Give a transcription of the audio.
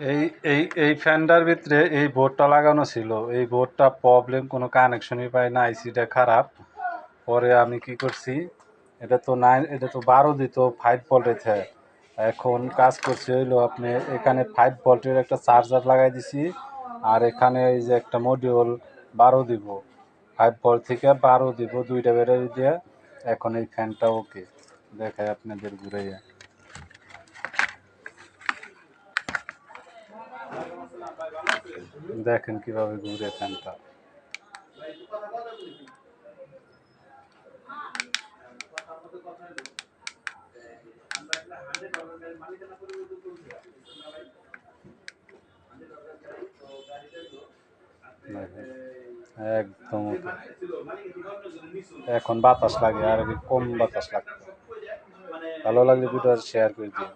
এই এই ফ্যানটার ভিতরে এই বোর্ডটা লাগানো ছিল, এই বোর্ডটা প্রবলেম, কোনো কানেকশনই পাই না, আইসিটা খারাপ। পরে আমি কি করছি, এটা তো 12 দিত 5 ভোল্টে। এখন কাজ করছি হইলো আপনি এখানে 5 ভোল্টের একটা চার্জার লাগাই দিছি, আর এখানে এই যে একটা মডিউল 12 দিব, 5 ভোল্ট থেকে 12 দিব, দুইটা ব্যাটারি দিয়ে। এখন এই ফ্যানটা ওকে দেখায় আপনাদের ঘুরাইয়া, দেখেন কিভাবে ঘুরে ফ্যানটা। দেখেন, একদম ওকে। এখন বাতাস লাগে, আর আগে কম বাতাস লাগতো। ভালো লাগলে ভিডিও শেয়ার করে দিন।